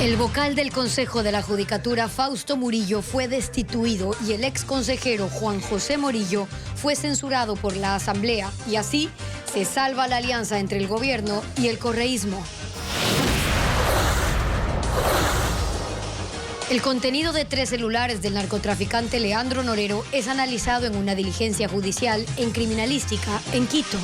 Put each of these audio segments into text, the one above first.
El vocal del Consejo de la Judicatura, Fausto Murillo, fue destituido y el ex consejero Juan José Morillo fue censurado por la Asamblea, y así se salva la alianza entre el gobierno y el correísmo. El contenido de 3 celulares del narcotraficante Leandro Norero es analizado en una diligencia judicial en criminalística en Quito.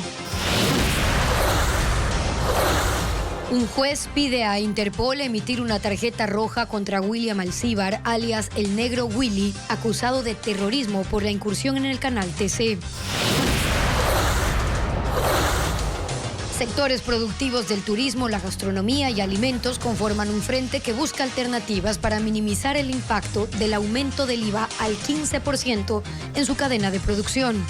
Un juez pide a Interpol emitir una tarjeta roja contra William Alcíbar, alias El Negro Willy, acusado de terrorismo por la incursión en el canal TC. Sectores productivos del turismo, la gastronomía y alimentos conforman un frente que busca alternativas para minimizar el impacto del aumento del IVA al 15% en su cadena de producción.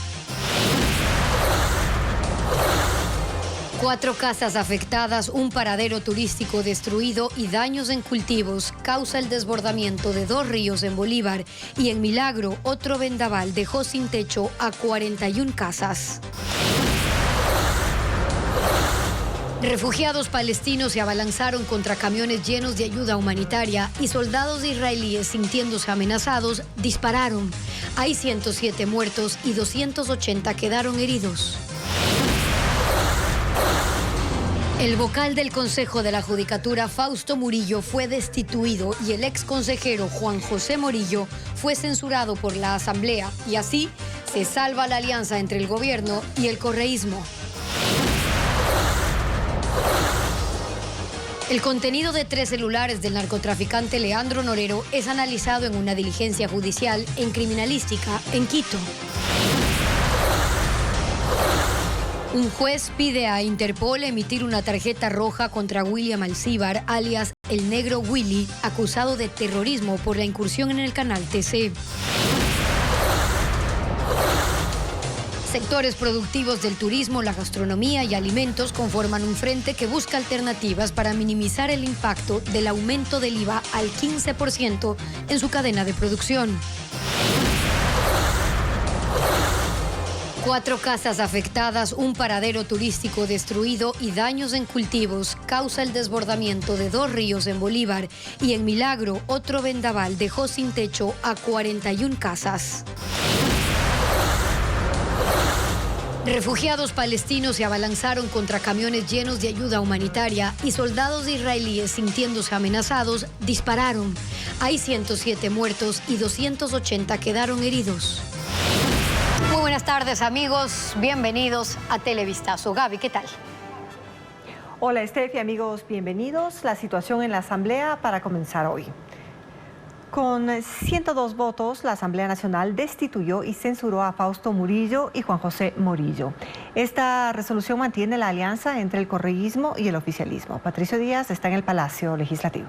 4 casas afectadas, un paradero turístico destruido y daños en cultivos causa el desbordamiento de 2 ríos en Bolívar, y en Milagro otro vendaval dejó sin techo a 41 casas. Refugiados palestinos se abalanzaron contra camiones llenos de ayuda humanitaria y soldados israelíes, sintiéndose amenazados, dispararon. Hay 107 muertos y 280 quedaron heridos. El vocal del Consejo de la Judicatura, Fausto Murillo, fue destituido y el ex consejero Juan José Morillo fue censurado por la Asamblea, y así se salva la alianza entre el gobierno y el correísmo. El contenido de 3 celulares del narcotraficante Leandro Norero es analizado en una diligencia judicial en criminalística en Quito. Un juez pide a Interpol emitir una tarjeta roja contra William Alcíbar, alias El Negro Willy, acusado de terrorismo por la incursión en el canal TC. Sectores productivos del turismo, la gastronomía y alimentos conforman un frente que busca alternativas para minimizar el impacto del aumento del IVA al 15% en su cadena de producción. 4 casas afectadas, un paradero turístico destruido y daños en cultivos causa el desbordamiento de 2 ríos en Bolívar, y en Milagro otro vendaval dejó sin techo a 41 casas. Refugiados palestinos se abalanzaron contra camiones llenos de ayuda humanitaria y soldados israelíes, sintiéndose amenazados, dispararon. Hay 107 muertos y 280 quedaron heridos. Muy buenas tardes, amigos. Bienvenidos a Televistazo. Gaby, ¿qué tal? Hola, Estefi, amigos, bienvenidos. La situación en la Asamblea para comenzar hoy. Con 102 votos, la Asamblea Nacional destituyó y censuró a Fausto Murillo y Juan José Morillo. Esta resolución mantiene la alianza entre el correísmo y el oficialismo. Patricio Díaz está en el Palacio Legislativo.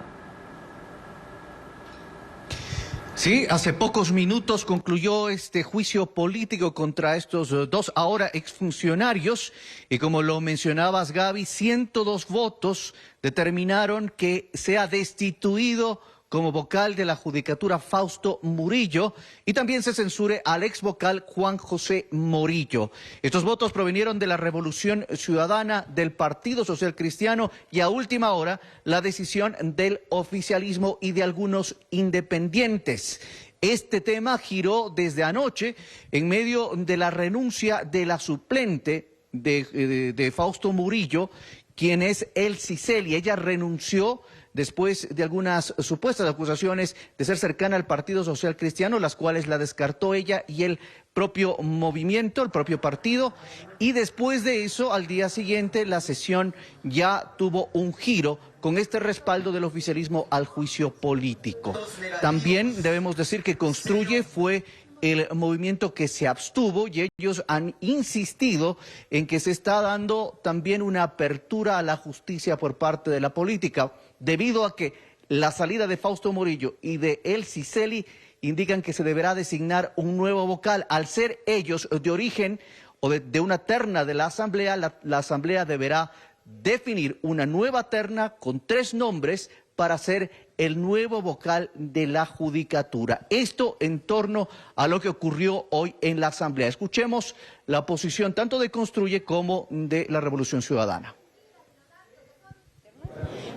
Sí, hace pocos minutos concluyó este juicio político contra estos 2 ahora exfuncionarios, y como lo mencionabas, Gaby, 102 votos determinaron que sea destituido como vocal de la Judicatura Fausto Murillo, y también se censure al ex vocal Juan José Morillo. Estos votos provinieron de la Revolución Ciudadana, del Partido Social Cristiano y, a última hora, la decisión del oficialismo y de algunos independientes. Este tema giró desde anoche en medio de la renuncia de la suplente de Fausto Murillo, quien es Elsie Celi. Ella renunció después de algunas supuestas acusaciones de ser cercana al Partido Social Cristiano, las cuales la descartó ella y el propio movimiento, el propio partido, y después de eso, al día siguiente, la sesión ya tuvo un giro con este respaldo del oficialismo al juicio político. También debemos decir que Construye fue el movimiento que se abstuvo, y ellos han insistido en que se está dando también una apertura a la justicia por parte de la política, debido a que la salida de Fausto Murillo y de Elsie Celi indican que se deberá designar un nuevo vocal. Al ser ellos de origen o de una terna de la Asamblea, la Asamblea deberá definir una nueva terna con 3 nombres para ser el nuevo vocal de la Judicatura. Esto en torno a lo que ocurrió hoy en la Asamblea. Escuchemos la posición tanto de Construye como de la Revolución Ciudadana.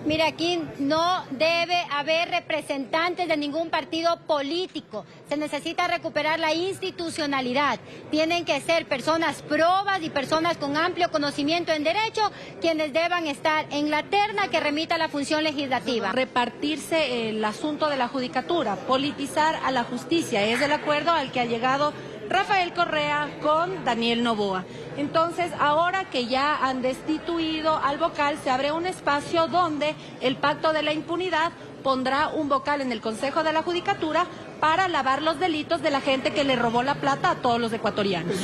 Mire, aquí no debe haber representantes de ningún partido político. Se necesita recuperar la institucionalidad. Tienen que ser personas probas y personas con amplio conocimiento en derecho quienes deban estar en la terna que remita a la función legislativa. Repartirse el asunto de la judicatura, politizar a la justicia, es el acuerdo al que ha llegado Rafael Correa con Daniel Noboa. Entonces, ahora que ya han destituido al vocal, se abre un espacio donde el Pacto de la Impunidad pondrá un vocal en el Consejo de la Judicatura para lavar los delitos de la gente que le robó la plata a todos los ecuatorianos.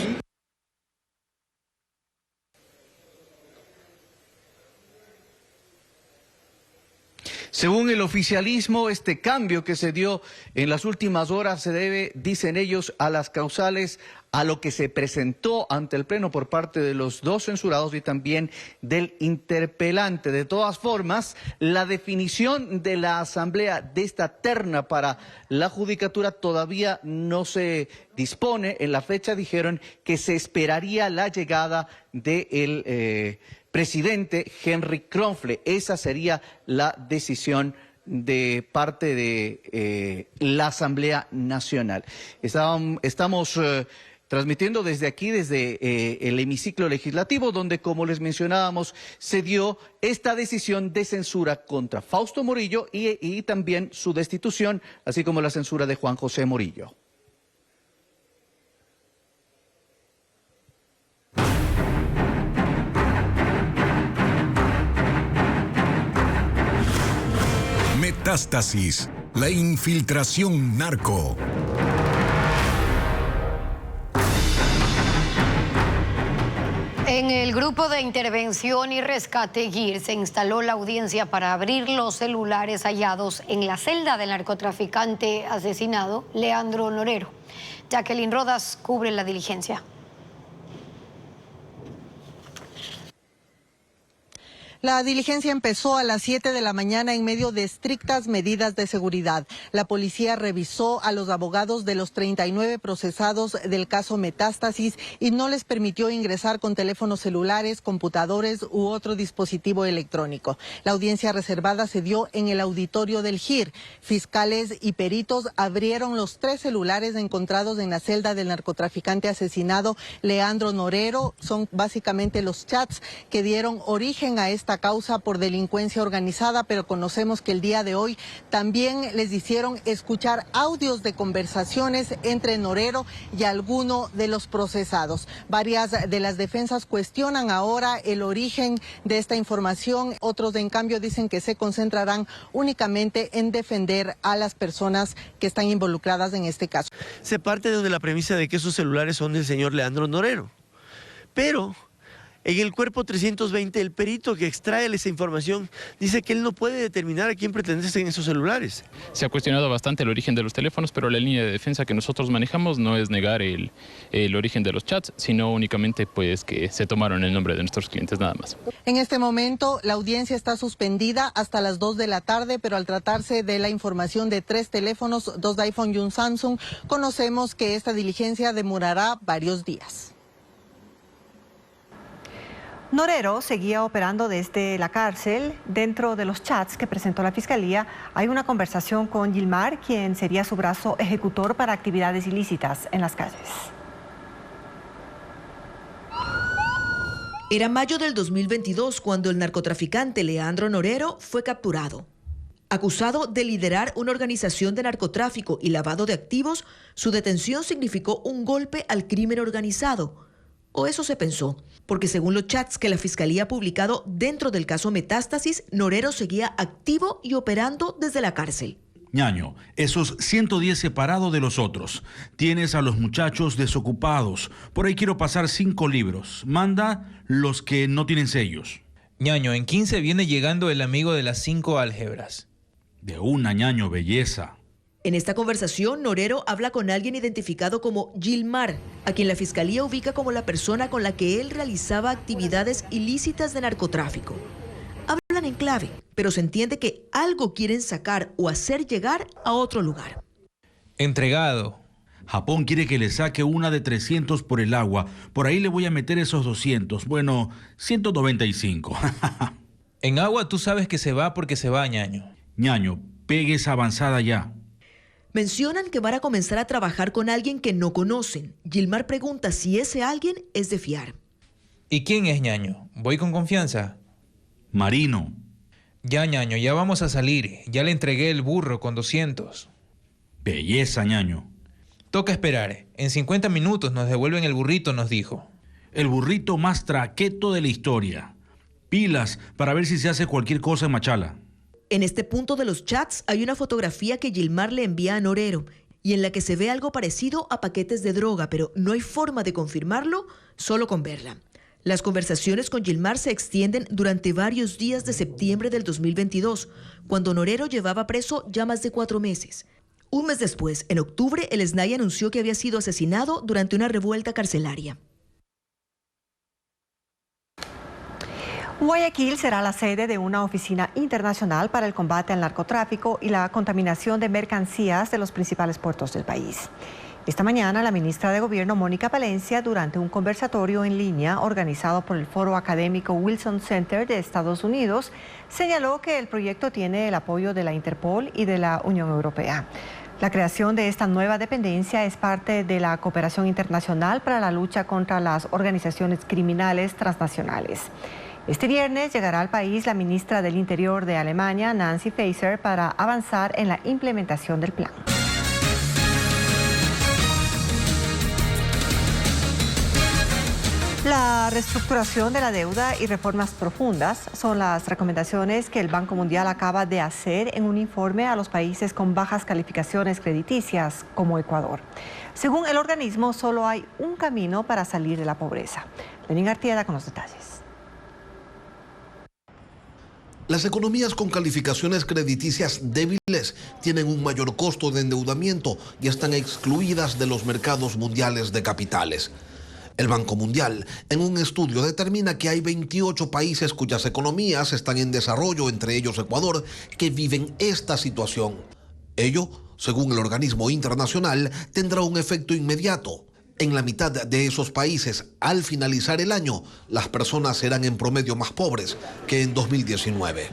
Según el oficialismo, este cambio que se dio en las últimas horas se debe, dicen ellos, a las causales, a lo que se presentó ante el Pleno por parte de los dos censurados y también del interpelante. De todas formas, la definición de la Asamblea de esta terna para la Judicatura todavía no se dispone. En la fecha dijeron que se esperaría la llegada del presidente Henry Kronfle. Esa sería la decisión de parte de la Asamblea Nacional. Estamos transmitiendo desde aquí, desde el hemiciclo legislativo, donde, como les mencionábamos, se dio esta decisión de censura contra Fausto Murillo y también su destitución, así como la censura de Juan José Murillo. Metástasis, la infiltración narco. En el grupo de intervención y rescate GIR se instaló la audiencia para abrir los celulares hallados en la celda del narcotraficante asesinado Leandro Norero. Jacqueline Rodas cubre la diligencia. La diligencia empezó a las 7 de la mañana en medio de estrictas medidas de seguridad. La policía revisó a los abogados de los 39 procesados del caso Metástasis y no les permitió ingresar con teléfonos celulares, computadores u otro dispositivo electrónico. La audiencia reservada se dio en el auditorio del GIR. Fiscales y peritos abrieron los 3 celulares encontrados en la celda del narcotraficante asesinado Leandro Norero. Son básicamente los chats que dieron origen a esta causa por delincuencia organizada, pero conocemos que el día de hoy también les hicieron escuchar audios de conversaciones entre Norero y alguno de los procesados. Varias de las defensas cuestionan ahora el origen de esta información. Otros, en cambio, dicen que se concentrarán únicamente en defender a las personas que están involucradas en este caso. Se parte de la premisa de que esos celulares son del señor Leandro Norero, pero en el cuerpo 320, el perito que extrae esa información dice que él no puede determinar a quién pertenecen esos celulares. Se ha cuestionado bastante el origen de los teléfonos, pero la línea de defensa que nosotros manejamos no es negar el origen de los chats, sino únicamente pues que se tomaron el nombre de nuestros clientes, nada más. En este momento, la audiencia está suspendida hasta las 2 de la tarde, pero al tratarse de la información de 3 teléfonos, 2 de iPhone y un Samsung, conocemos que esta diligencia demorará varios días. Norero seguía operando desde la cárcel. Dentro de los chats que presentó la Fiscalía hay una conversación con Gilmar, quien sería su brazo ejecutor para actividades ilícitas en las calles. Era mayo del 2022 cuando el narcotraficante Leandro Norero fue capturado. Acusado de liderar una organización de narcotráfico y lavado de activos, su detención significó un golpe al crimen organizado. O eso se pensó, porque según los chats que la Fiscalía ha publicado dentro del caso Metástasis, Norero seguía activo y operando desde la cárcel. Ñaño, esos 110 separados de los otros. Tienes a los muchachos desocupados. Por ahí quiero pasar 5 libros. Manda los que no tienen sellos. Ñaño, en 15 viene llegando el amigo de las 5 álgebras. De una, Ñaño, belleza. En esta conversación, Norero habla con alguien identificado como Gilmar, a quien la Fiscalía ubica como la persona con la que él realizaba actividades ilícitas de narcotráfico. Hablan en clave, pero se entiende que algo quieren sacar o hacer llegar a otro lugar. Entregado. Japón quiere que le saque una de 300 por el agua. Por ahí le voy a meter esos 200. Bueno, 195. En agua tú sabes que se va porque se va, ñaño. Ñaño, pegue esa avanzada ya. Mencionan que van a comenzar a trabajar con alguien que no conocen. Gilmar pregunta si ese alguien es de fiar. ¿Y quién es, ñaño? ¿Voy con confianza? Marino. Ya, ñaño, ya vamos a salir. Ya le entregué el burro con 200. Belleza, ñaño. Toca esperar. En 50 minutos nos devuelven el burrito, nos dijo. El burrito más traqueto de la historia. Pilas para ver si se hace cualquier cosa en Machala. En este punto de los chats hay una fotografía que Gilmar le envía a Norero y en la que se ve algo parecido a paquetes de droga, pero no hay forma de confirmarlo solo con verla. Las conversaciones con Gilmar se extienden durante varios días de septiembre del 2022, cuando Norero llevaba preso ya más de 4 meses. Un mes después, en octubre, el SNAI anunció que había sido asesinado durante una revuelta carcelaria. Guayaquil será la sede de una oficina internacional para el combate al narcotráfico y la contaminación de mercancías de los principales puertos del país. Esta mañana, la ministra de Gobierno, Mónica Palencia, durante un conversatorio en línea organizado por el Foro Académico Wilson Center de Estados Unidos, señaló que el proyecto tiene el apoyo de la Interpol y de la Unión Europea. La creación de esta nueva dependencia es parte de la cooperación internacional para la lucha contra las organizaciones criminales transnacionales. Este viernes llegará al país la ministra del Interior de Alemania, Nancy Faeser, para avanzar en la implementación del plan. La reestructuración de la deuda y reformas profundas son las recomendaciones que el Banco Mundial acaba de hacer en un informe a los países con bajas calificaciones crediticias como Ecuador. Según el organismo, solo hay un camino para salir de la pobreza. Lenín Artieda con los detalles. Las economías con calificaciones crediticias débiles tienen un mayor costo de endeudamiento y están excluidas de los mercados mundiales de capitales. El Banco Mundial, en un estudio, determina que hay 28 países cuyas economías están en desarrollo, entre ellos Ecuador, que viven esta situación. Ello, según el organismo internacional, tendrá un efecto inmediato. En la mitad de esos países, al finalizar el año, las personas serán en promedio más pobres que en 2019.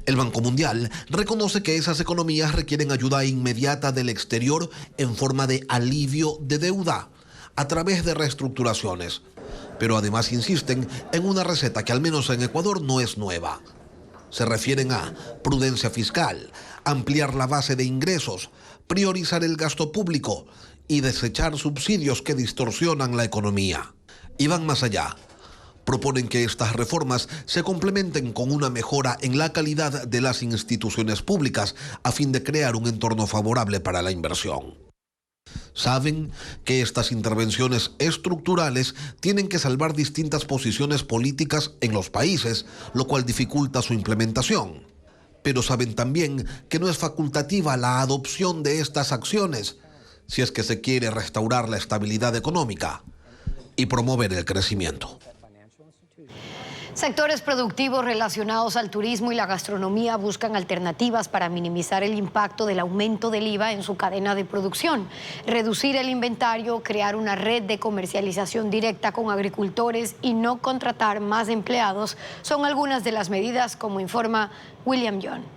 El Banco Mundial reconoce que esas economías requieren ayuda inmediata del exterior en forma de alivio de deuda a través de reestructuraciones. Pero además insisten en una receta que al menos en Ecuador no es nueva. Se refieren a prudencia fiscal, ampliar la base de ingresos, priorizar el gasto público y desechar subsidios que distorsionan la economía. Y van más allá. Proponen que estas reformas se complementen con una mejora en la calidad de las instituciones públicas a fin de crear un entorno favorable para la inversión. Saben que estas intervenciones estructurales tienen que salvar distintas posiciones políticas en los países, lo cual dificulta su implementación. Pero saben también que no es facultativa la adopción de estas acciones si es que se quiere restaurar la estabilidad económica y promover el crecimiento. Sectores productivos relacionados al turismo y la gastronomía buscan alternativas para minimizar el impacto del aumento del IVA en su cadena de producción, reducir el inventario, crear una red de comercialización directa con agricultores y no contratar más empleados son algunas de las medidas, como informa William John.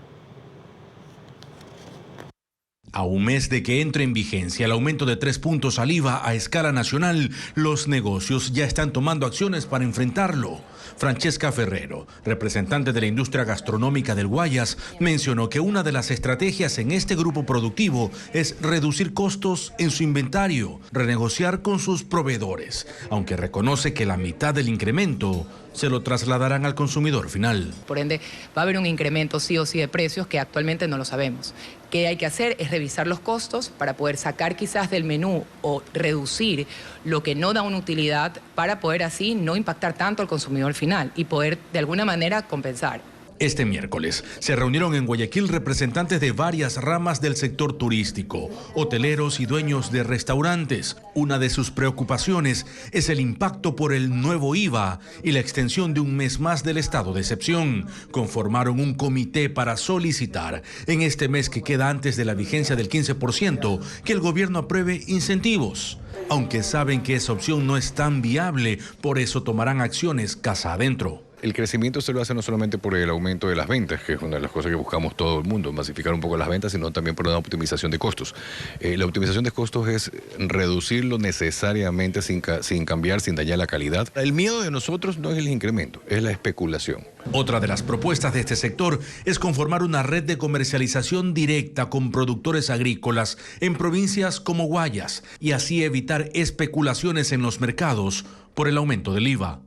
A un mes de que entre en vigencia el aumento de 3 puntos al IVA a escala nacional, los negocios ya están tomando acciones para enfrentarlo. Francesca Ferrero, representante de la industria gastronómica del Guayas, mencionó que una de las estrategias en este grupo productivo es reducir costos en su inventario, renegociar con sus proveedores, aunque reconoce que la mitad del incremento se lo trasladarán al consumidor final. Por ende, va a haber un incremento sí o sí de precios que actualmente no lo sabemos. ¿Qué hay que hacer? Es revisar los costos para poder sacar quizás del menú o reducir lo que no da una utilidad para poder así no impactar tanto al consumidor final y poder de alguna manera compensar. Este miércoles se reunieron en Guayaquil representantes de varias ramas del sector turístico, hoteleros y dueños de restaurantes. Una de sus preocupaciones es el impacto por el nuevo IVA y la extensión de un mes más del estado de excepción. Conformaron un comité para solicitar en este mes que queda antes de la vigencia del 15% que el gobierno apruebe incentivos. Aunque saben que esa opción no es tan viable, por eso tomarán acciones casa adentro. El crecimiento se lo hace no solamente por el aumento de las ventas, que es una de las cosas que buscamos todo el mundo, masificar un poco las ventas, sino también por una optimización de costos. La optimización de costos es reducirlo necesariamente sin cambiar, sin dañar la calidad. El miedo de nosotros no es el incremento, es la especulación. Otra de las propuestas de este sector es conformar una red de comercialización directa con productores agrícolas en provincias como Guayas y así evitar especulaciones en los mercados por el aumento del IVA.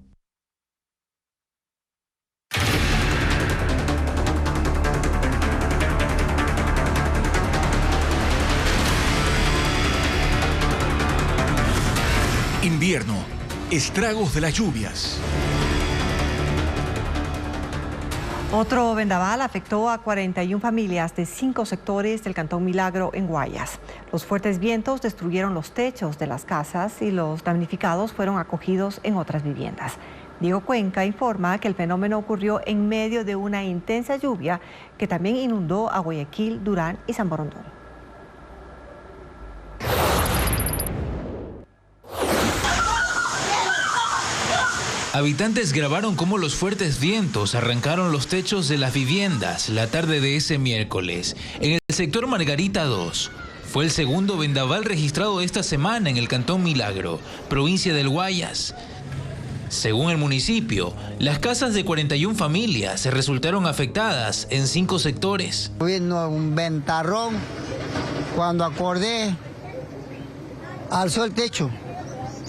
Invierno, estragos de las lluvias. Otro vendaval afectó a 41 familias de 5 sectores del Cantón Milagro en Guayas. Los fuertes vientos destruyeron los techos de las casas y los damnificados fueron acogidos en otras viviendas. Diego Cuenca informa que el fenómeno ocurrió en medio de una intensa lluvia que también inundó a Guayaquil, Durán y San Borondón. Habitantes grabaron cómo los fuertes vientos arrancaron los techos de las viviendas la tarde de ese miércoles en el sector Margarita 2. Fue el segundo vendaval registrado esta semana en el Cantón Milagro, provincia del Guayas. Según el municipio, las casas de 41 familias resultaron afectadas en 5 sectores. Vino un ventarrón, cuando acordé, alzó el techo,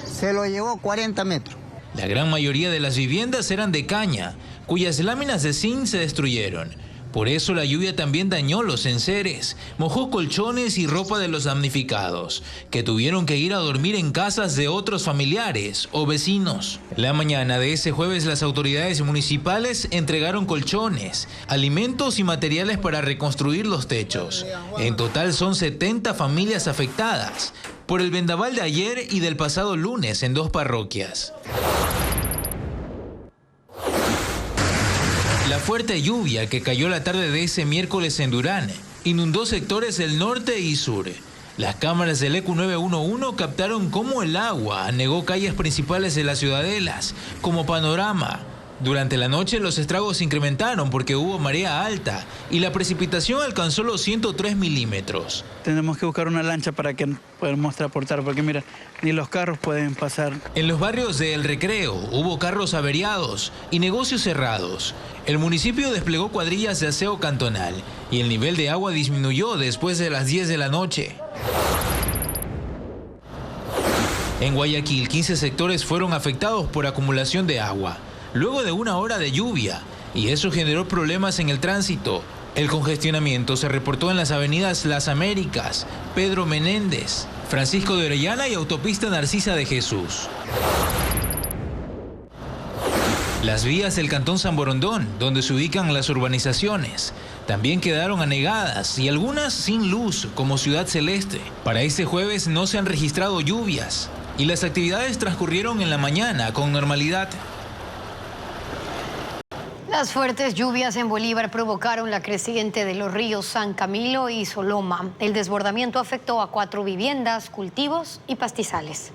se lo llevó 40 metros. La gran mayoría de las viviendas eran de caña, cuyas láminas de zinc se destruyeron. Por eso la lluvia también dañó los enseres, mojó colchones y ropa de los damnificados, que tuvieron que ir a dormir en casas de otros familiares o vecinos. La mañana de ese jueves las autoridades municipales entregaron colchones, alimentos y materiales para reconstruir los techos. En total son 70 familias afectadas por el vendaval de ayer y del pasado lunes en 2 parroquias. La fuerte lluvia que cayó la tarde de ese miércoles en Durán inundó sectores del norte y sur. Las cámaras del ECU 911 captaron cómo el agua anegó calles principales de las ciudadelas, como panorama. Durante la noche los estragos se incrementaron porque hubo marea alta y la precipitación alcanzó los 103 milímetros. Tenemos que buscar una lancha para que podamos transportar, porque mira, ni los carros pueden pasar. En los barrios de El Recreo hubo carros averiados y negocios cerrados. El municipio desplegó cuadrillas de aseo cantonal y el nivel de agua disminuyó después de las 10 de la noche. En Guayaquil, 15 sectores fueron afectados por acumulación de agua, luego de una hora de lluvia, y eso generó problemas en el tránsito. El congestionamiento se reportó en las avenidas Las Américas, Pedro Menéndez, Francisco de Orellana y autopista Narcisa de Jesús. Las vías del Cantón San Borondón, donde se ubican las urbanizaciones, también quedaron anegadas y algunas sin luz, como Ciudad Celeste. Para este jueves no se han registrado lluvias y las actividades transcurrieron en la mañana con normalidad. Las fuertes lluvias en Bolívar provocaron la creciente de los ríos San Camilo y Soloma. El desbordamiento afectó a 4 viviendas, cultivos y pastizales.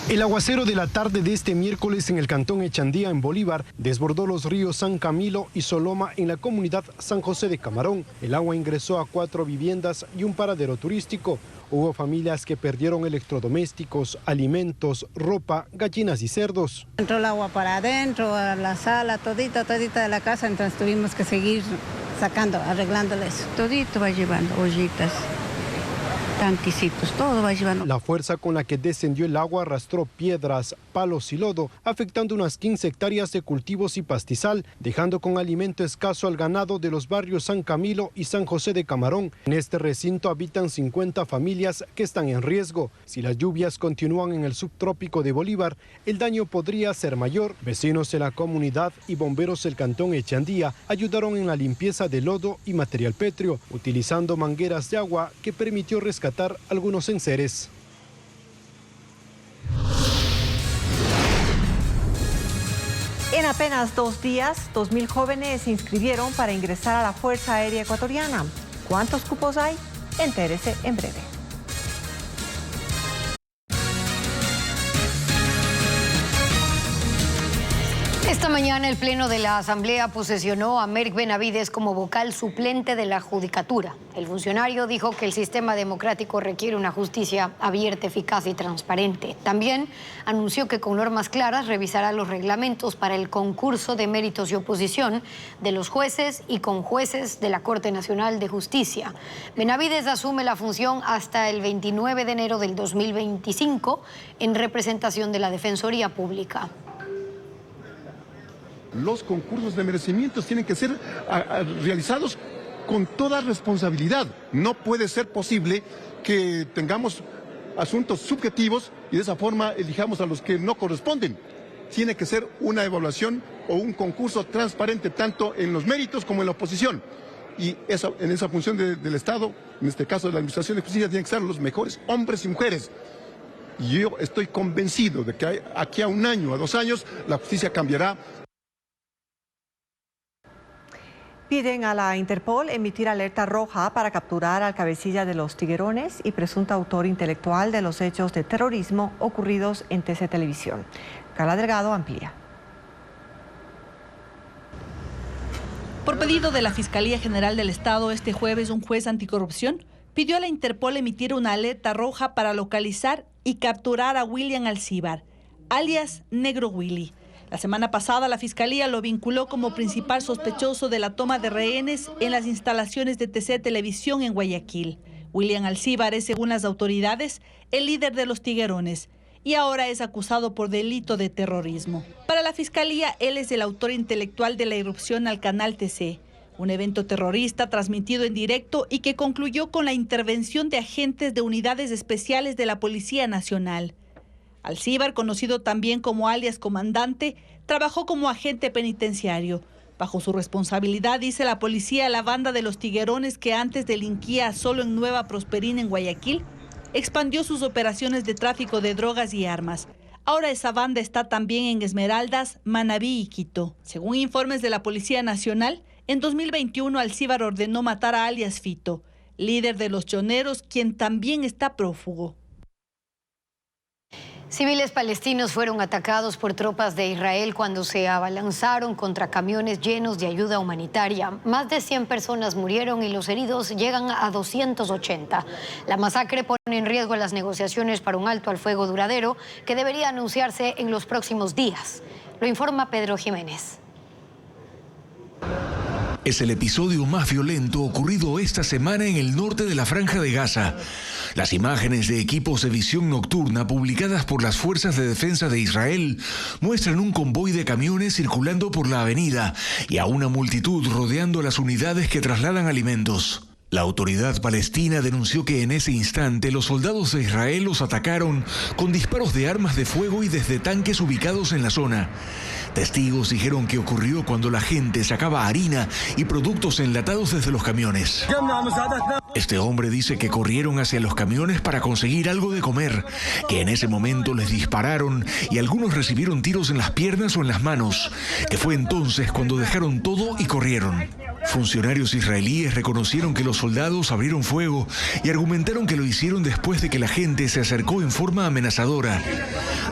El aguacero de la tarde de este miércoles en el Cantón Echandía, en Bolívar, desbordó los ríos San Camilo y Soloma en la comunidad San José de Camarón. El agua ingresó a 4 viviendas y un paradero turístico. Hubo familias que perdieron electrodomésticos, alimentos, ropa, gallinas y cerdos. Entró el agua para adentro, a la sala, todita de la casa, entonces tuvimos que seguir sacando, arreglándoles. Todito va llevando ollitas, tanquecitos, todo va llevando. La fuerza con la que descendió el agua arrastró piedras, palos y lodo, afectando unas 15 hectáreas de cultivos y pastizal, dejando con alimento escaso al ganado de los barrios San Camilo y San José de Camarón. En este recinto habitan 50 familias que están en riesgo. Si las lluvias continúan en el subtrópico de Bolívar, el daño podría ser mayor. Vecinos de la comunidad y bomberos del Cantón Echandía ayudaron en la limpieza de lodo y material pétreo, utilizando mangueras de agua que permitió rescatar algunos enseres. En apenas 2 días, 2.000 jóvenes se inscribieron para ingresar a la Fuerza Aérea Ecuatoriana. ¿Cuántos cupos hay? Entérese en breve. Esta mañana el Pleno de la Asamblea posesionó a Merck Benavides como vocal suplente de la Judicatura. El funcionario dijo que el sistema democrático requiere una justicia abierta, eficaz y transparente. También anunció que con normas claras revisará los reglamentos para el concurso de méritos y oposición de los jueces y con jueces de la Corte Nacional de Justicia. Benavides asume la función hasta el 29 de enero del 2025 en representación de la Defensoría Pública. Los concursos de merecimientos tienen que ser realizados con toda responsabilidad. No puede ser posible que tengamos asuntos subjetivos y de esa forma elijamos a los que no corresponden. Tiene que ser una evaluación o un concurso transparente tanto en los méritos como en la oposición. Y en esa función del Estado, en este caso de la Administración de Justicia, tienen que estar los mejores hombres y mujeres. Y yo estoy convencido de que aquí a 1 año, a 2 años, la justicia cambiará. Piden a la Interpol emitir alerta roja para capturar al cabecilla de los Tiguerones y presunto autor intelectual de los hechos de terrorismo ocurridos en TC Televisión. Carla Delgado amplía. Por pedido de la Fiscalía General del Estado, este jueves un juez anticorrupción pidió a la Interpol emitir una alerta roja para localizar y capturar a William Alcíbar, alias Negro Willy. La semana pasada la Fiscalía lo vinculó como principal sospechoso de la toma de rehenes en las instalaciones de TC Televisión en Guayaquil. William Alcíbar es, según las autoridades, el líder de los Tiguerones y ahora es acusado por delito de terrorismo. Para la Fiscalía, él es el autor intelectual de la irrupción al canal TC, un evento terrorista transmitido en directo y que concluyó con la intervención de agentes de unidades especiales de la Policía Nacional. Alcíbar, conocido también como alias Comandante, trabajó como agente penitenciario. Bajo su responsabilidad, dice la policía, la banda de los Tiguerones, que antes delinquía solo en Nueva Prosperina, en Guayaquil, expandió sus operaciones de tráfico de drogas y armas. Ahora esa banda está también en Esmeraldas, Manabí y Quito. Según informes de la Policía Nacional, en 2021 Alcíbar ordenó matar a alias Fito, líder de los Choneros, quien también está prófugo. Civiles palestinos fueron atacados por tropas de Israel cuando se abalanzaron contra camiones llenos de ayuda humanitaria. Más de 100 personas murieron y los heridos llegan a 280. La masacre pone en riesgo las negociaciones para un alto al fuego duradero que debería anunciarse en los próximos días. Lo informa Pedro Jiménez. Es el episodio más violento ocurrido esta semana en el norte de la Franja de Gaza. Las imágenes de equipos de visión nocturna publicadas por las Fuerzas de Defensa de Israel muestran un convoy de camiones circulando por la avenida y a una multitud rodeando las unidades que trasladan alimentos. La autoridad palestina denunció que en ese instante los soldados de Israel los atacaron con disparos de armas de fuego y desde tanques ubicados en la zona. Testigos dijeron que ocurrió cuando la gente sacaba harina y productos enlatados desde los camiones. Este hombre dice que corrieron hacia los camiones para conseguir algo de comer, que en ese momento les dispararon y algunos recibieron tiros en las piernas o en las manos, que fue entonces cuando dejaron todo y corrieron. Funcionarios israelíes reconocieron que los soldados abrieron fuego y argumentaron que lo hicieron después de que la gente se acercó en forma amenazadora.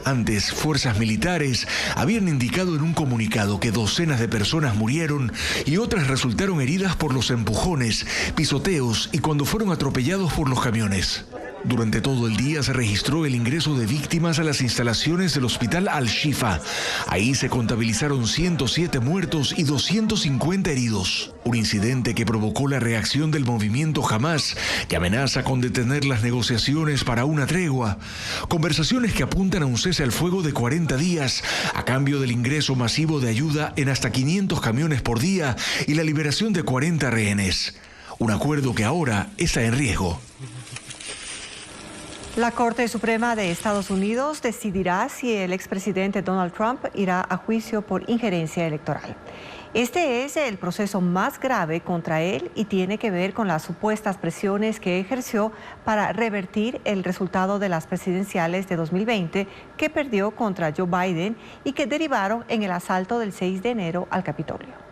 Antes, fuerzas militares habían indicado en un comunicado que docenas de personas murieron y otras resultaron heridas por los empujones, pisoteos y cuando fueron atropellados por los camiones. Durante todo el día se registró el ingreso de víctimas a las instalaciones del Hospital Al-Shifa. Ahí se contabilizaron 107 muertos y 250 heridos. Un incidente que provocó la reacción del movimiento Hamás, que amenaza con detener las negociaciones para una tregua. Conversaciones que apuntan a un cese al fuego de 40 días, a cambio del ingreso masivo de ayuda en hasta 500 camiones por día y la liberación de 40 rehenes. Un acuerdo que ahora está en riesgo. La Corte Suprema de Estados Unidos decidirá si el expresidente Donald Trump irá a juicio por injerencia electoral. Este es el proceso más grave contra él y tiene que ver con las supuestas presiones que ejerció para revertir el resultado de las presidenciales de 2020 que perdió contra Joe Biden y que derivaron en el asalto del 6 de enero al Capitolio.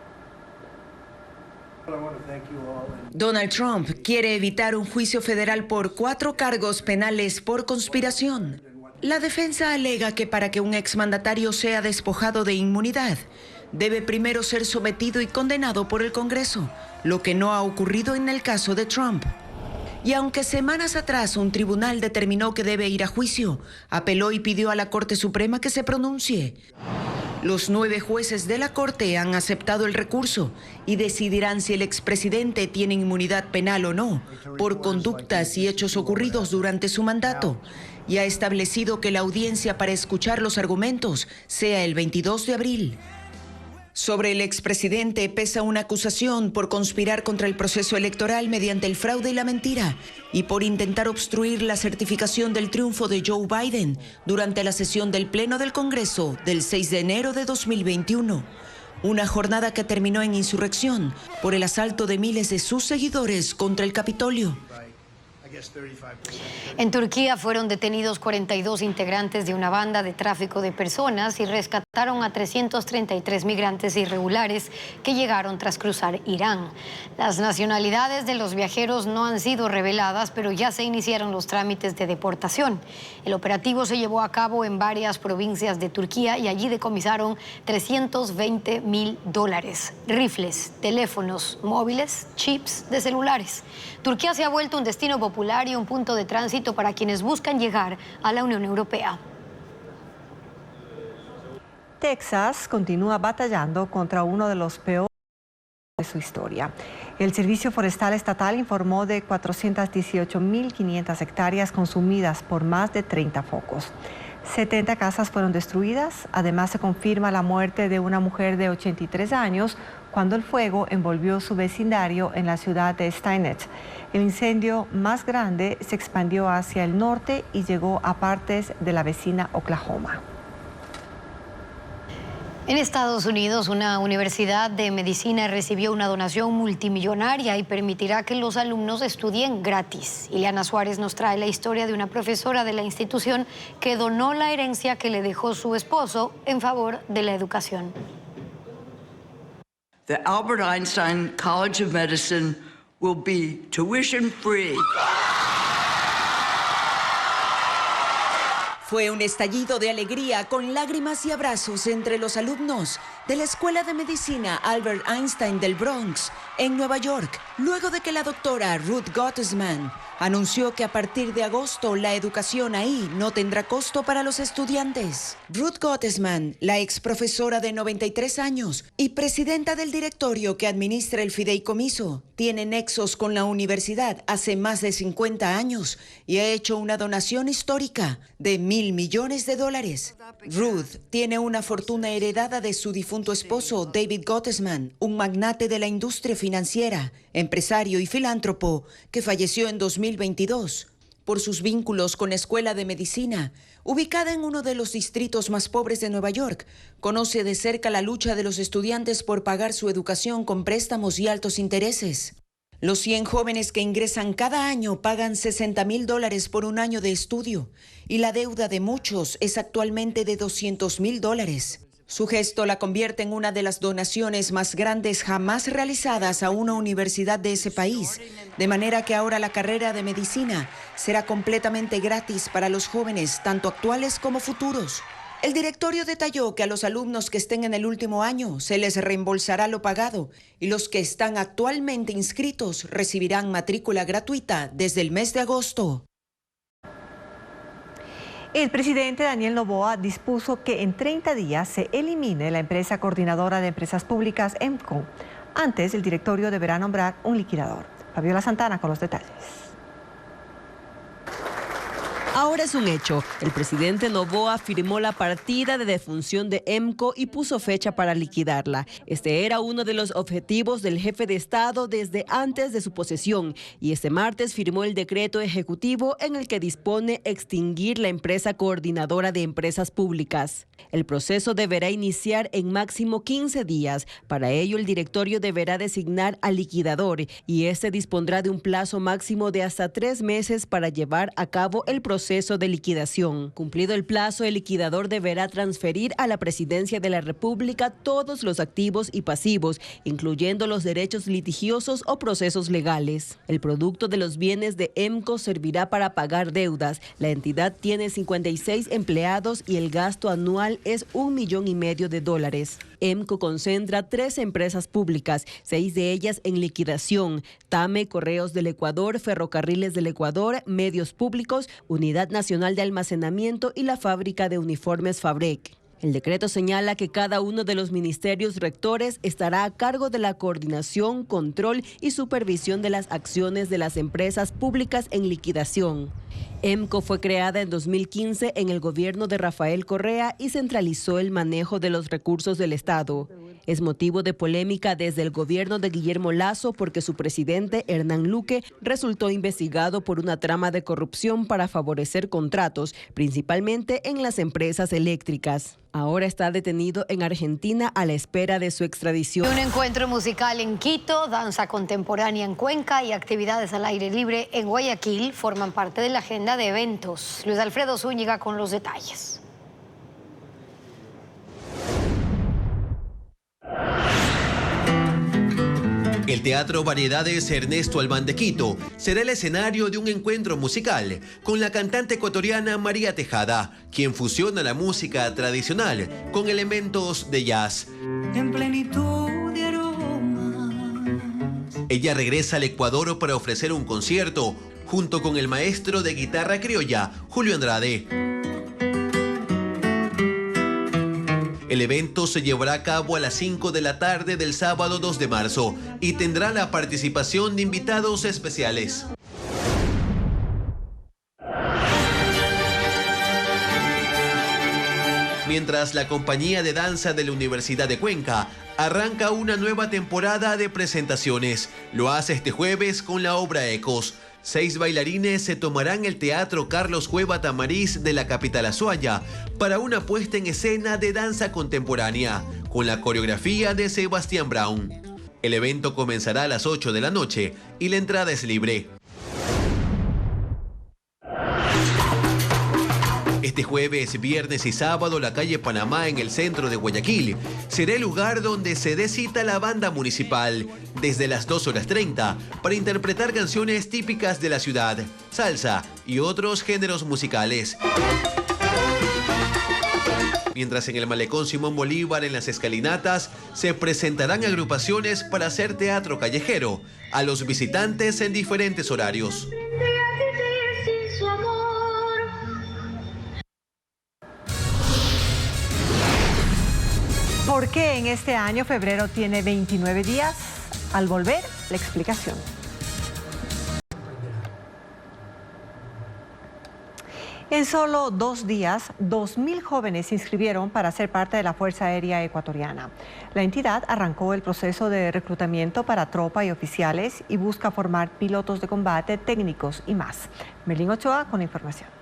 Donald Trump quiere evitar un juicio federal por 4 cargos penales por conspiración. La defensa alega que para que un exmandatario sea despojado de inmunidad, debe primero ser sometido y condenado por el Congreso, lo que no ha ocurrido en el caso de Trump. Y aunque semanas atrás un tribunal determinó que debe ir a juicio, apeló y pidió a la Corte Suprema que se pronuncie. Los 9 jueces de la Corte han aceptado el recurso y decidirán si el expresidente tiene inmunidad penal o no por conductas y hechos ocurridos durante su mandato, y ha establecido que la audiencia para escuchar los argumentos sea el 22 de abril. Sobre el expresidente pesa una acusación por conspirar contra el proceso electoral mediante el fraude y la mentira y por intentar obstruir la certificación del triunfo de Joe Biden durante la sesión del Pleno del Congreso del 6 de enero de 2021. Una jornada que terminó en insurrección por el asalto de miles de sus seguidores contra el Capitolio. En Turquía fueron detenidos 42 integrantes de una banda de tráfico de personas y rescataron a 333 migrantes irregulares que llegaron tras cruzar Irán. Las nacionalidades de los viajeros no han sido reveladas, pero ya se iniciaron los trámites de deportación. El operativo se llevó a cabo en varias provincias de Turquía y allí decomisaron $320.000, rifles, teléfonos móviles, chips de celulares. Turquía se ha vuelto un destino popular y un punto de tránsito para quienes buscan llegar a la Unión Europea. Texas continúa batallando contra uno de los peores de su historia. El Servicio Forestal Estatal informó de 418.500 hectáreas consumidas por más de 30 focos. 70 casas fueron destruidas. Además, se confirma la muerte de una mujer de 83 años cuando el fuego envolvió su vecindario en la ciudad de Stinnett. El incendio más grande se expandió hacia el norte y llegó a partes de la vecina Oklahoma. En Estados Unidos, una universidad de medicina recibió una donación multimillonaria y permitirá que los alumnos estudien gratis. Ileana Suárez nos trae la historia de una profesora de la institución que donó la herencia que le dejó su esposo en favor de la educación. The Albert Einstein College of Medicine will be tuition free. Fue un estallido de alegría con lágrimas y abrazos entre los alumnos de la Escuela de Medicina Albert Einstein del Bronx, en Nueva York, luego de que la doctora Ruth Gottesman anunció que a partir de agosto la educación ahí no tendrá costo para los estudiantes. Ruth Gottesman, la ex profesora de 93 años y presidenta del directorio que administra el fideicomiso, tiene nexos con la universidad hace más de 50 años y ha hecho una donación histórica de $1.000 millones. Ruth tiene una fortuna heredada de su difunto esposo, David Gottesman, un magnate de la industria financiera, empresario y filántropo que falleció en 2022. Por sus vínculos con la Escuela de Medicina, ubicada en uno de los distritos más pobres de Nueva York, conoce de cerca la lucha de los estudiantes por pagar su educación con préstamos y altos intereses. Los 100 jóvenes que ingresan cada año pagan $60.000 por un año de estudio y la deuda de muchos es actualmente de $200.000. Su gesto la convierte en una de las donaciones más grandes jamás realizadas a una universidad de ese país, de manera que ahora la carrera de medicina será completamente gratis para los jóvenes, tanto actuales como futuros. El directorio detalló que a los alumnos que estén en el último año se les reembolsará lo pagado y los que están actualmente inscritos recibirán matrícula gratuita desde el mes de agosto. El presidente Daniel Noboa dispuso que en 30 días se elimine la empresa coordinadora de empresas públicas, EMCO. Antes, el directorio deberá nombrar un liquidador. Fabiola Santana con los detalles. Ahora es un hecho. El presidente Noboa firmó la partida de defunción de EMCO y puso fecha para liquidarla. Este era uno de los objetivos del jefe de Estado desde antes de su posesión y este martes firmó el decreto ejecutivo en el que dispone extinguir la empresa coordinadora de empresas públicas. El proceso deberá iniciar en máximo 15 días. Para ello, el directorio deberá designar al liquidador y este dispondrá de un plazo máximo de hasta 3 meses para llevar a cabo el proceso de liquidación. Cumplido el plazo, el liquidador deberá transferir a la Presidencia de la República todos los activos y pasivos, incluyendo los derechos litigiosos o procesos legales. El producto de los bienes de EMCO servirá para pagar deudas. La entidad tiene 56 empleados y el gasto anual es $1,5 millones. EMCO concentra 3 empresas públicas, 6 de ellas en liquidación: TAME, Correos del Ecuador, Ferrocarriles del Ecuador, Medios Públicos, Unidad Nacional de Almacenamiento y la fábrica de uniformes Fabrec. El decreto señala que cada uno de los ministerios rectores estará a cargo de la coordinación, control y supervisión de las acciones de las empresas públicas en liquidación. EMCO fue creada en 2015 en el gobierno de Rafael Correa y centralizó el manejo de los recursos del Estado. Es motivo de polémica desde el gobierno de Guillermo Lasso porque su presidente, Hernán Luque, resultó investigado por una trama de corrupción para favorecer contratos, principalmente en las empresas eléctricas. Ahora está detenido en Argentina a la espera de su extradición. Un encuentro musical en Quito, danza contemporánea en Cuenca y actividades al aire libre en Guayaquil forman parte de la agenda de eventos. Luis Alfredo Zúñiga con los detalles. El Teatro Variedades Ernesto Albán de Quito será el escenario de un encuentro musical con la cantante ecuatoriana María Tejada, quien fusiona la música tradicional con elementos de jazz. En plenitud de aromas. Ella regresa al Ecuador para ofrecer un concierto junto con el maestro de guitarra criolla, Julio Andrade. El evento se llevará a cabo a las 5 de la tarde del sábado 2 de marzo y tendrá la participación de invitados especiales. Mientras la compañía de danza de la Universidad de Cuenca arranca una nueva temporada de presentaciones, lo hace este jueves con la obra Ecos. 6 bailarines se tomarán el Teatro Carlos Cueva Tamariz de la capital azuaya para una puesta en escena de danza contemporánea, con la coreografía de Sebastián Brown. El evento comenzará a las 8 de la noche y la entrada es libre. Este jueves, viernes y sábado, la calle Panamá en el centro de Guayaquil será el lugar donde se dé cita la banda municipal desde las 2:30 para interpretar canciones típicas de la ciudad, salsa y otros géneros musicales. Mientras en el Malecón Simón Bolívar, en las escalinatas, se presentarán agrupaciones para hacer teatro callejero a los visitantes en diferentes horarios. ¿Por qué en este año febrero tiene 29 días? Al volver, la explicación. En solo 2 días, 2.000 jóvenes se inscribieron para ser parte de la Fuerza Aérea Ecuatoriana. La entidad arrancó el proceso de reclutamiento para tropa y oficiales y busca formar pilotos de combate, técnicos y más. Merlín Ochoa con la información.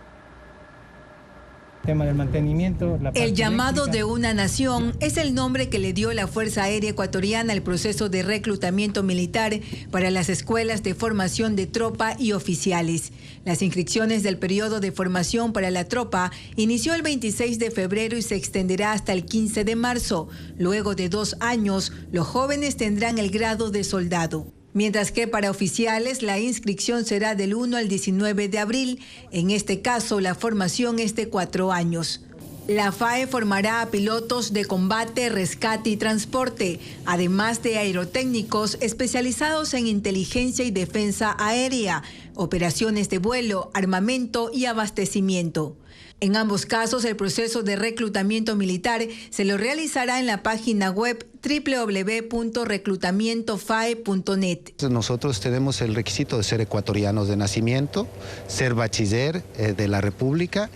Tema del mantenimiento, el llamado de una nación es el nombre que le dio la Fuerza Aérea Ecuatoriana al proceso de reclutamiento militar para las escuelas de formación de tropa y oficiales. Las inscripciones del periodo de formación para la tropa inició el 26 de febrero y se extenderá hasta el 15 de marzo. Luego de 2 años, los jóvenes tendrán el grado de soldado. Mientras que para oficiales la inscripción será del 1 al 19 de abril. En este caso, la formación es de 4 años. La FAE formará a pilotos de combate, rescate y transporte, además de aerotécnicos especializados en inteligencia y defensa aérea, operaciones de vuelo, armamento y abastecimiento. En ambos casos, el proceso de reclutamiento militar se lo realizará en la página web www.reclutamientofae.net. Nosotros tenemos el requisito de ser ecuatorianos de nacimiento, ser bachiller de la República,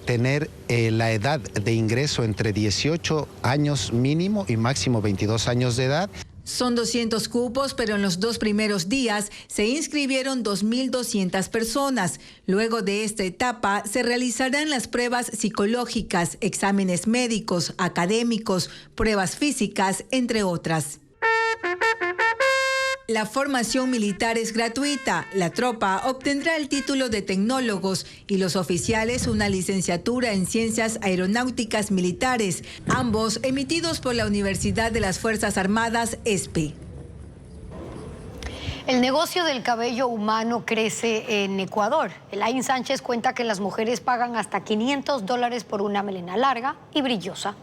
tener la edad de ingreso entre 18 años mínimo y máximo 22 años de edad. Son 200 cupos, pero en los 2 primeros días se inscribieron 2.200 personas. Luego de esta etapa se realizarán las pruebas psicológicas, exámenes médicos, académicos, pruebas físicas, entre otras. La formación militar es gratuita. La tropa obtendrá el título de tecnólogos y los oficiales una licenciatura en Ciencias Aeronáuticas Militares, ambos emitidos por la Universidad de las Fuerzas Armadas, ESPE. El negocio del cabello humano crece en Ecuador. Elaine Sánchez cuenta que las mujeres pagan hasta $500 por una melena larga y brillosa.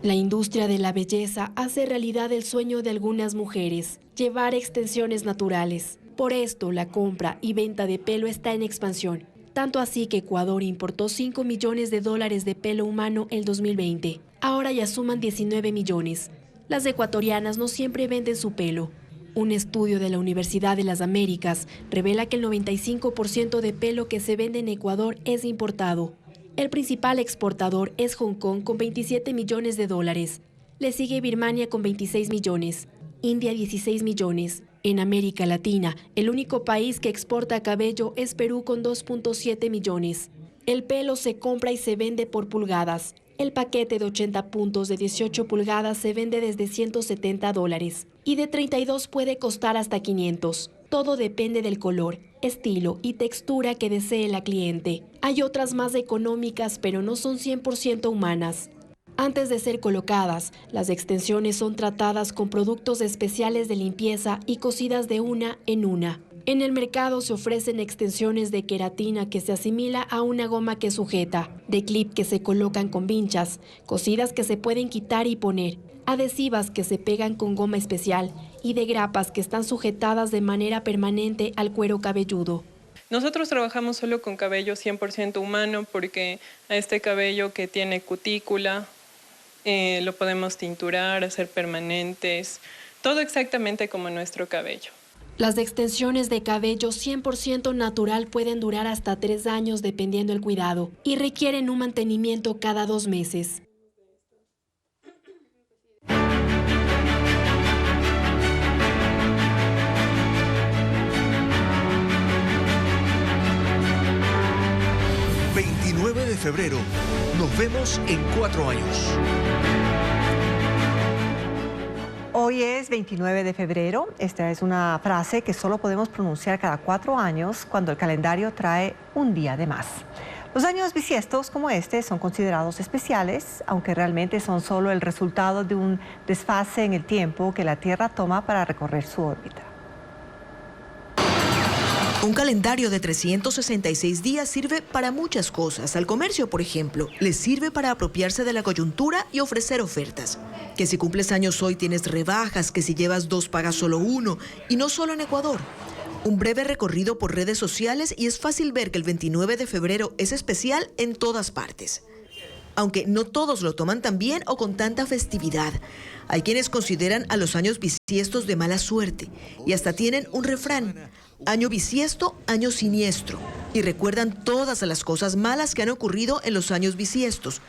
La industria de la belleza hace realidad el sueño de algunas mujeres, llevar extensiones naturales. Por esto, la compra y venta de pelo está en expansión. Tanto así que Ecuador importó $5 millones de pelo humano en 2020. Ahora ya suman 19 millones. Las ecuatorianas no siempre venden su pelo. Un estudio de la Universidad de las Américas revela que el 95% de pelo que se vende en Ecuador es importado. El principal exportador es Hong Kong con 27 millones de dólares. Le sigue Birmania con 26 millones. India 16 millones. En América Latina, el único país que exporta cabello es Perú con 2.7 millones. El pelo se compra y se vende por pulgadas. El paquete de 80 puntos de 18 pulgadas se vende desde $170 y de 32 puede costar hasta 500. Todo depende del color, estilo y textura que desee la cliente. Hay otras más económicas, pero no son 100% humanas. Antes de ser colocadas, las extensiones son tratadas con productos especiales de limpieza y cosidas de una en una. En el mercado se ofrecen extensiones de queratina que se asimila a una goma que sujeta, de clip que se colocan con vinchas, cosidas que se pueden quitar y poner, adhesivas que se pegan con goma especial y de grapas que están sujetadas de manera permanente al cuero cabelludo. Nosotros trabajamos solo con cabello 100% humano porque a este cabello que tiene cutícula lo podemos tinturar, hacer permanentes, todo exactamente como nuestro cabello. Las extensiones de cabello 100% natural pueden durar hasta 3 años dependiendo del cuidado y requieren un mantenimiento cada 2 meses. De febrero. Nos vemos en 4 años. Hoy es 29 de febrero. Esta es una frase que solo podemos pronunciar cada 4 años cuando el calendario trae un día de más. Los años bisiestos como este son considerados especiales, aunque realmente son solo el resultado de un desfase en el tiempo que la Tierra toma para recorrer su órbita. Un calendario de 366 días sirve para muchas cosas. Al comercio, por ejemplo, les sirve para apropiarse de la coyuntura y ofrecer ofertas. Que si cumples años hoy tienes rebajas, que si llevas 2 pagas solo 1, y no solo en Ecuador. Un breve recorrido por redes sociales y es fácil ver que el 29 de febrero es especial en todas partes. Aunque no todos lo toman tan bien o con tanta festividad. Hay quienes consideran a los años bisiestos de mala suerte y hasta tienen un refrán: año bisiesto, año siniestro, y recuerdan todas las cosas malas que han ocurrido en los años bisiestos.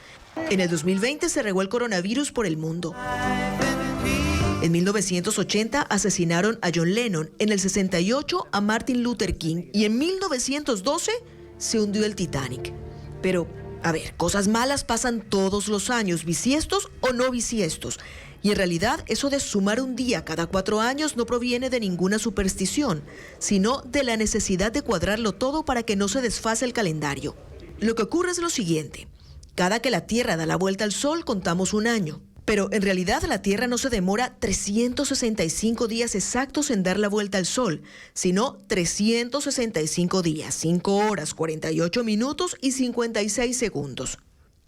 En el 2020 se regó el coronavirus por el mundo. En 1980 asesinaron a John Lennon, en el 68 a Martin Luther King y en 1912 se hundió el Titanic. Pero, a ver, cosas malas pasan todos los años, bisiestos o no bisiestos. Y en realidad eso de sumar un día cada 4 años no proviene de ninguna superstición, sino de la necesidad de cuadrarlo todo para que no se desfase el calendario. Lo que ocurre es lo siguiente: cada que la Tierra da la vuelta al Sol contamos un año, pero en realidad la Tierra no se demora 365 días exactos en dar la vuelta al Sol, sino 365 días, 5 horas, 48 minutos y 56 segundos.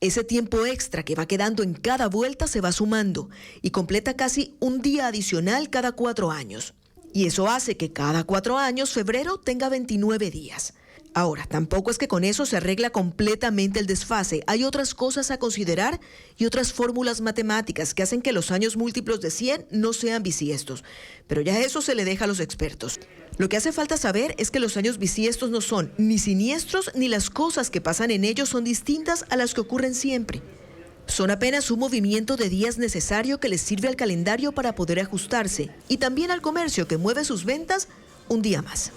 Ese tiempo extra que va quedando en cada vuelta se va sumando y completa casi un día adicional cada 4 años. Y eso hace que cada 4 años febrero tenga 29 días. Ahora, tampoco es que con eso se arregla completamente el desfase. Hay otras cosas a considerar y otras fórmulas matemáticas que hacen que los años múltiplos de 100 no sean bisiestos. Pero ya eso se le deja a los expertos. Lo que hace falta saber es que los años bisiestos no son ni siniestros ni las cosas que pasan en ellos son distintas a las que ocurren siempre. Son apenas un movimiento de días necesario que les sirve al calendario para poder ajustarse y también al comercio que mueve sus ventas un día más.